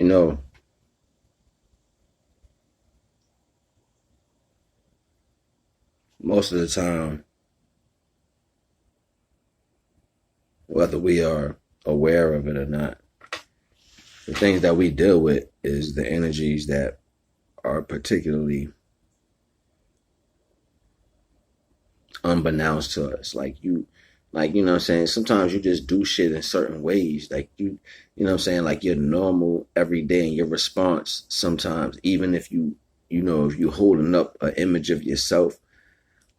know, most of the time, whether we are aware of it or not, the things that we deal with is the energies that are particularly unbeknownst to us. Like, you know what I'm saying? Sometimes you just do shit in certain ways. Like you know what I'm saying? Like your normal every day and your response sometimes, even if if you're holding up an image of yourself,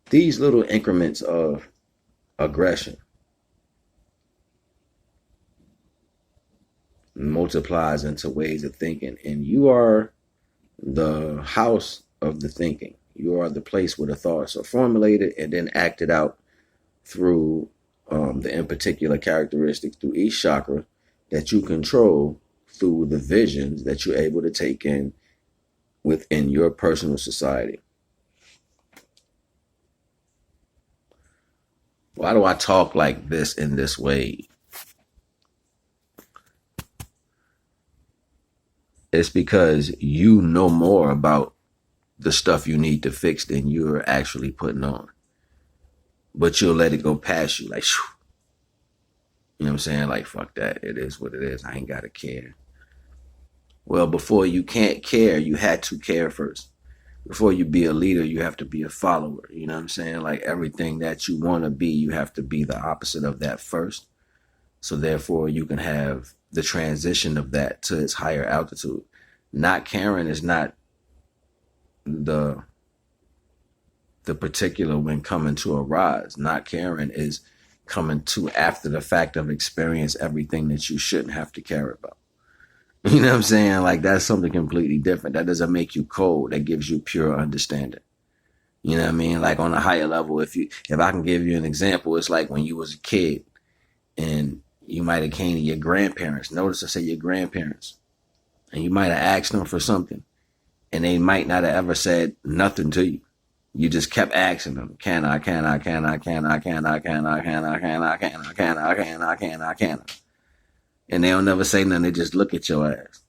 these little increments of aggression multiplies into ways of thinking. And you are the house of the thinking. You are the place where the thoughts are formulated and then acted out through the in particular characteristics through each chakra that you control through the visions that you're able to take in within your personal society. Why do I talk like this in this way? It's because you know more about the stuff you need to fix than you're actually putting on. But you'll let it go past you like, shoo. You know what I'm saying? Like, fuck that. It is what it is. I ain't got to care. Well, before you can't care, you had to care first. Before you be a leader, you have to be a follower. You know what I'm saying? Like everything that you want to be, you have to be the opposite of that first. So therefore, you can have the transition of that to its higher altitude. Not caring is not the particular when coming to a rise. Not caring is coming to after the fact of experience everything that you shouldn't have to care about. You know what I'm saying? Like that's something completely different. That doesn't make you cold. That gives you pure understanding. You know what I mean? Like on a higher level, if I can give you an example, it's like when you was a kid and you might have came to your grandparents. Notice I say your grandparents. And you might have asked them for something. And they might not have ever said nothing to you. You just kept asking them, can I? And they don't never say nothing. They just look at your ass.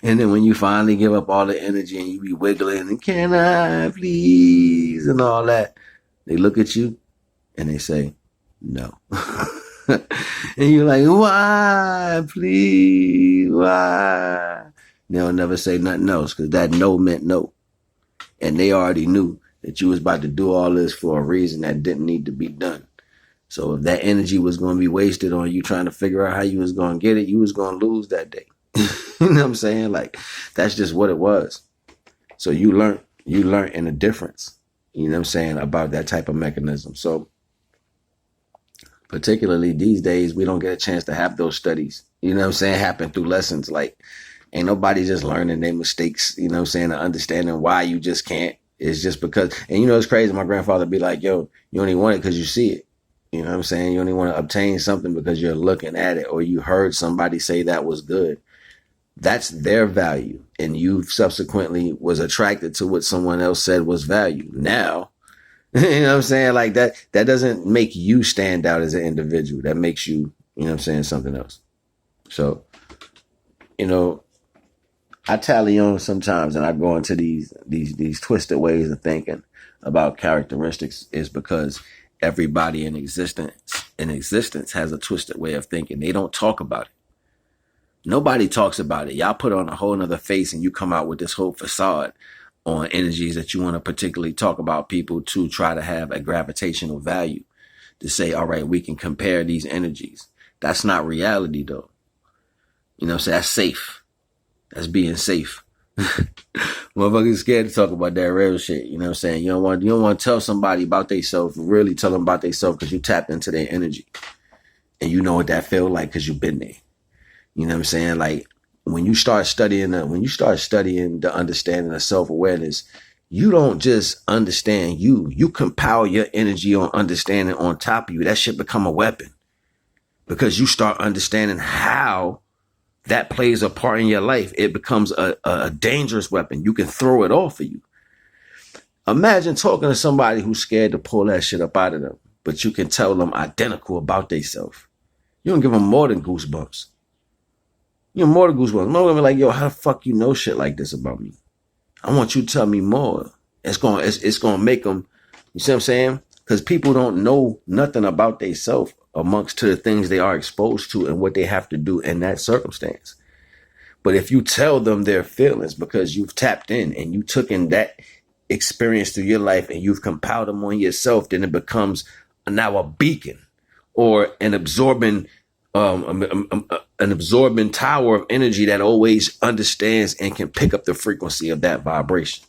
And then when you finally give up all the energy and you be wiggling and can I please and all that, they look at you and they say, no. And you're like, why? Please, why? They'll never say nothing else because that no meant no. And they already knew that you was about to do all this for a reason that didn't need to be done. So if that energy was going to be wasted on you trying to figure out how you was going to get it, you was going to lose that day. You know what I'm saying? Like, that's just what it was. So you learned in the difference, you know what I'm saying, about that type of mechanism. So particularly these days, we don't get a chance to have those studies, you know what I'm saying, happen through lessons. Like, ain't nobody just learning their mistakes, you know what I'm saying, or understanding why you just can't. It's just because, and you know, it's crazy. My grandfather be like, yo, you only want it because you see it. You know what I'm saying? You only want to obtain something because you're looking at it or you heard somebody say that was good. That's their value. And you subsequently was attracted to what someone else said was value. Now, you know what I'm saying? Like that doesn't make you stand out as an individual. That makes you, you know what I'm saying, something else. So, you know, I tally on sometimes and I go into these twisted ways of thinking about characteristics is because everybody in existence has a twisted way of thinking. They don't talk about it. Nobody talks about it. Y'all put on a whole nother face and you come out with this whole facade on energies that you want to particularly talk about people to try to have a gravitational value to say, all right, we can compare these energies. That's not reality though. You know what I'm saying? That's safe. That's being safe. Motherfuckers scared to talk about that real shit. You know what I'm saying? You don't want to tell somebody about themselves, really tell them about themselves because you tapped into their energy. And you know what that feel like because you've been there. You know what I'm saying? Like when you start studying the understanding of self-awareness, you don't just understand you compile your energy on understanding on top of you. That shit become a weapon because you start understanding how that plays a part in your life. It becomes a dangerous weapon. You can throw it off of you. Imagine talking to somebody who's scared to pull that shit up out of them, but you can tell them identical about themselves. You don't give them more than goosebumps. You know, more the goosebumps. More gonna be like, yo, how the fuck you know shit like this about me? I want you to tell me more. It's gonna make them. You see what I'm saying? Because people don't know nothing about themselves amongst to the things they are exposed to and what they have to do in that circumstance. But if you tell them their feelings because you've tapped in and you took in that experience through your life and you've compiled them on yourself, then it becomes now a beacon or an absorbing tower of energy that always understands and can pick up the frequency of that vibration.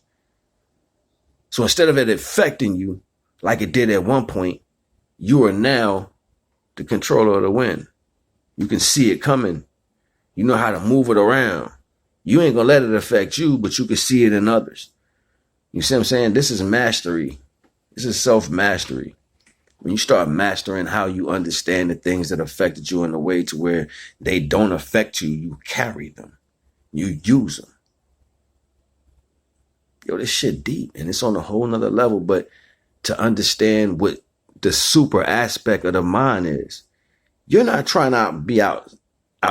So instead of it affecting you like it did at one point, you are now the controller of the wind. You can see it coming. You know how to move it around. You ain't gonna let it affect you, but you can see it in others. You see what I'm saying? This is mastery. This is self-mastery. When you start mastering how you understand the things that affected you in a way to where they don't affect you, you carry them. You use them. Yo, this shit deep and it's on a whole nother level. But to understand what the super aspect of the mind is, you're not trying to be out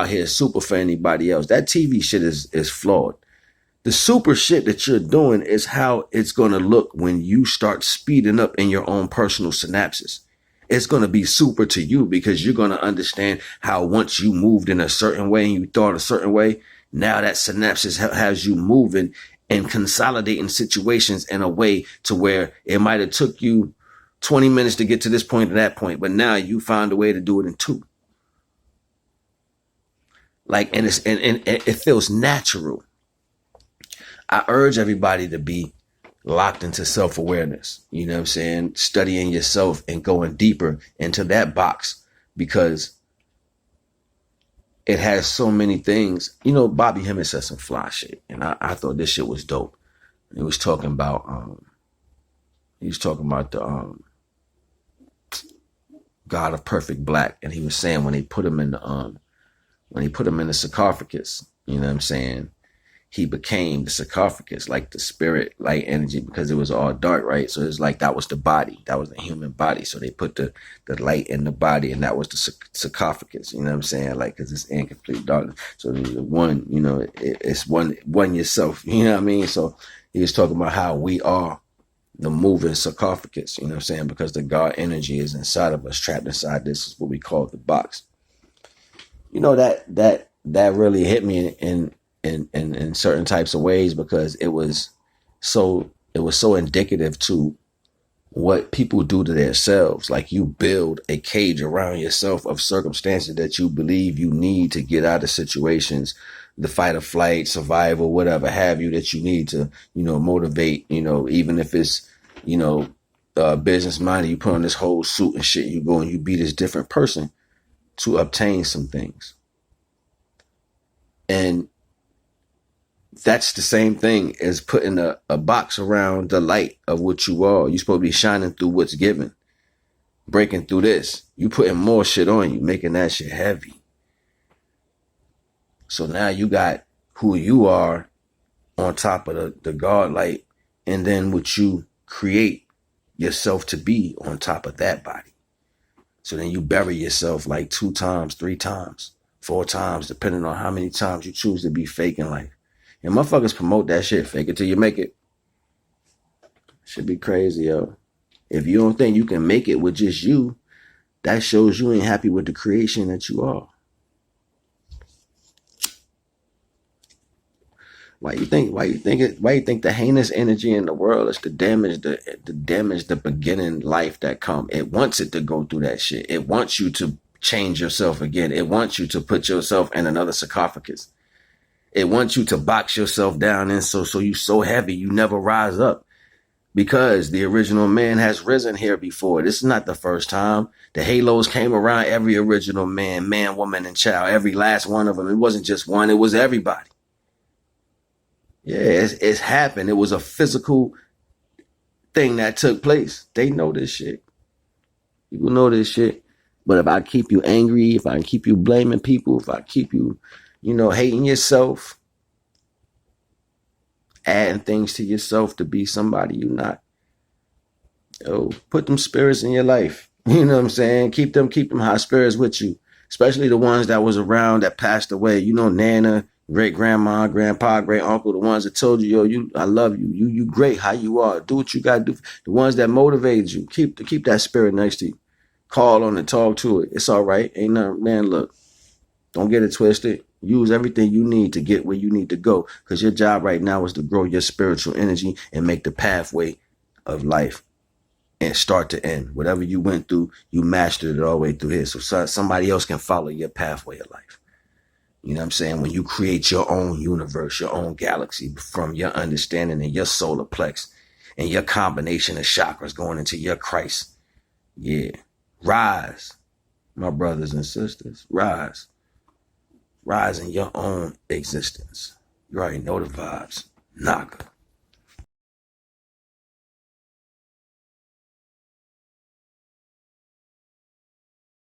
here super for anybody else. That TV shit is flawed. The super shit that you're doing is how it's going to look when you start speeding up in your own personal synapses. It's going to be super to you because you're going to understand how once you moved in a certain way and you thought a certain way, now that synapses has you moving and consolidating situations in a way to where it might have took you 20 minutes to get to this point to that point, but now you found a way to do it in 2. Like, and it feels natural. I urge everybody to be locked into self-awareness. You know what I'm saying? Studying yourself and going deeper into that box because it has so many things. You know, Bobby Hemmett said some fly shit, and I thought this shit was dope. He was talking about the God of Perfect Black, and he was saying when they put him in the sarcophagus, you know what I'm saying? He became the sarcophagus, like the spirit, light energy, because it was all dark, right? So it's like that was the body, that was the human body. So they put the light in the body, and that was the sarcophagus. You know what I'm saying? Like, because it's in complete darkness. So the one, you know, it's one yourself. You know what I mean? So he was talking about how we are the moving sarcophagus. You know what I'm saying? Because the God energy is inside of us, trapped inside this is what we call the box. You know, that really hit me in certain types of ways because it was so indicative to what people do to themselves. Like, you build a cage around yourself of circumstances that you believe you need to get out of situations, the fight or flight, survival, whatever have you, that you need to, you know, motivate, you know, even if it's, you know, business minded, you put on this whole suit and shit, you go and you be this different person to obtain some things. And that's the same thing as putting a box around the light of what you are. You're supposed to be shining through what's given, breaking through this. You putting more shit on you, making that shit heavy. So now you got who you are on top of the God light, and then what you create yourself to be on top of that body. So then you bury yourself like 2 times, 3 times, 4 times, depending on how many times you choose to be fake in life. And motherfuckers promote that shit. Fake it till you make it. Should be crazy, yo. If you don't think you can make it with just you, that shows you ain't happy with the creation that you are. Why you think the heinous energy in the world is to damage the beginning life that come? It wants it to go through that shit. It wants you to change yourself again. It wants you to put yourself in another sarcophagus. It wants you to box yourself down and so you so heavy you never rise up. Because the original man has risen here before. This is not the first time. The halos came around every original man, woman, and child. Every last one of them. It wasn't just one, it was everybody. Yeah, it's happened. It was a physical thing that took place. They know this shit. People know this shit. But if I keep you angry, if I keep you blaming people, if I keep you, you know, hating yourself, adding things to yourself to be somebody you're not, put them spirits in your life. You know what I'm saying? Keep them high spirits with you. especially the ones that was around that passed away. You know, Nana, great grandma, grandpa, great uncle, the ones that told you, yo, I love you. You great how you are. Do what you gotta do. The ones that motivated you. Keep that spirit next to you. Call on it, talk to it. It's all right. Ain't nothing, man. Look, don't get it twisted. Use everything you need to get where you need to go. Because your job right now is to grow your spiritual energy and make the pathway of life and start to end. Whatever you went through, you mastered it all the way through here. So somebody else can follow your pathway of life. You know what I'm saying? When you create your own universe, your own galaxy from your understanding and your solar plex and your combination of chakras going into your Christ. Yeah. Rise, my brothers and sisters. Rise. Rise in your own existence. You already know the vibes. Naga.